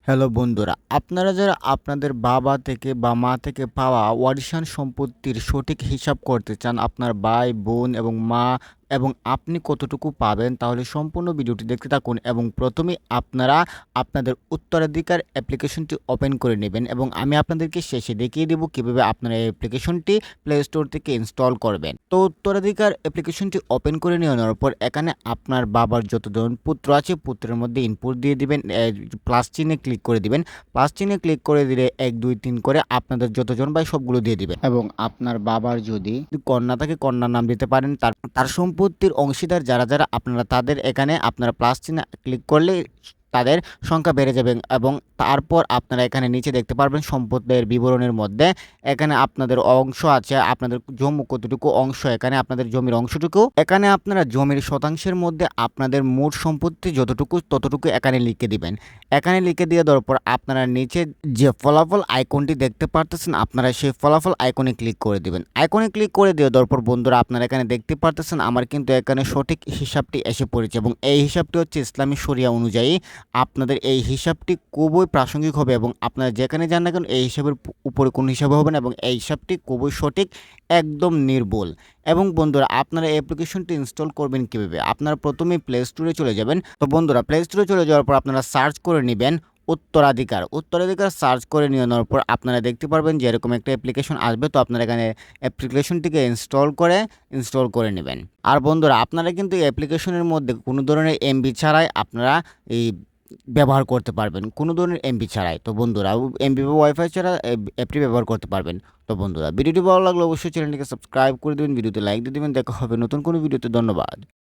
Hello বন্ধুরা, আপনারা যারা আপনাদের বাবা থেকে বা মা থেকে পাওয়া ওয়ারিশান সম্পত্তির সঠিক হিসাব করতে চান, আপনার ভাই, বোন এবং মা এবং আপনি কতটুকু পাবেন, তাহলে সম্পূর্ণ ভিডিওটি দেখতে থাকুন এবং প্রথমেই আপনারা আপনাদের উত্তরাধিকার অ্যাপ্লিকেশনটি ওপেন করে নেবেন এবং আমি আপনাদেরকে শেষে দেখিয়ে দেব কীভাবে আপনারা এই অ্যাপ্লিকেশনটি প্লে স্টোর থেকে ইনস্টল করবেন। তো উত্তরাধিকার অ্যাপ্লিকেশনটি ওপেন করে নেওয়ার পর এখানে আপনার বাবার যতজন পুত্র আছে, পুত্রের মধ্যে ইনপুট দিয়ে দিবেন, প্লাস চিহ্নে ক্লিক করে দিবেন। প্লাস চিহ্নে ক্লিক করে দিলে 1 2 3 করে আপনাদের যতজন ভাই সবগুলো দিয়ে দিবেন এবং আপনার বাবার যদি কন্যা থাকে কন্যার নাম দিতে পারেন। তার সম্পত্তির অংশীদার যারা যারা আপনারা তাদের এখানে আপনারা প্লাস চিহ্নে ক্লিক করলে তাদের সংখ্যা বেড়ে যাবে এবং তারপর আপনারা এখানে নিচে দেখতে পারবেন সম্পদের বিবরণের মধ্যে এখানে আপনাদের অংশ আছে, আপনাদের জমি কতটুকু অংশ, এখানে আপনাদের জমির অংশটুকু, এখানে আপনারা জমির শতাংশের মধ্যে আপনাদের মোট সম্পত্তি যতটুকু ততটুকু এখানে লিখে দিবেন। এখানে লিখে দিয়ে দেওয়ার পর আপনারা নিচে যে ফলাফল আইকনটি দেখতে পারতেছেন, আপনারা সেই ফলাফল আইকনে ক্লিক করে দিবেন। আইকনে ক্লিক করে দিয়ে দেওয়ার পর বন্ধুরা আপনারা এখানে দেখতে পারতেছেন আমার কিন্তু এখানে সঠিক হিসাবটি এসে পড়েছে এবং এই হিসাবটি হচ্ছে ইসলামী শরিয়া অনুযায়ী। আপনাদের এই হিসাবটি খুবই প্রাসঙ্গিক হবে এবং আপনারা যেখানে যান না কেন এই হিসাবের উপরে কোনো হিসাবে হবে না এবং এই হিসাবটি খুবই সঠিক, একদম নির্ভুল। এবং বন্ধুরা আপনারা এই অ্যাপ্লিকেশনটি ইনস্টল করবেন কীভাবে? আপনারা প্রথমে প্লে স্টোরে চলে যাবেন। তো বন্ধুরা প্লে স্টোরে চলে যাওয়ার পর আপনারা সার্চ করে নেবেন উত্তরাধিকার সার্চ করে নেওয়ার পর আপনারা দেখতে পারবেন যে এরকম একটা অ্যাপ্লিকেশন আসবে। তো আপনারা এখানে অ্যাপ্লিকেশনটিকে ইনস্টল করে নেবেন। আর বন্ধুরা আপনারা কিন্তু এই অ্যাপ্লিকেশনের মধ্যে কোনো ধরনের এমবি ছাড়াই আপনারা এই ব্যবহার করতে পারবেন, কোনো ধরনের এমবি ছাড়াই। তো বন্ধুরা এমবি বা ওয়াইফাই ছাড়া অ্যাপটি ব্যবহার করতে পারবেন। তো বন্ধুরা ভিডিওটি ভালো লাগলে অবশ্যই চ্যানেলটিকে সাবস্ক্রাইব করে দেবেন, ভিডিওতে লাইক দিয়ে দেবেন। দেখা হবে নতুন কোনো ভিডিওতে। ধন্যবাদ।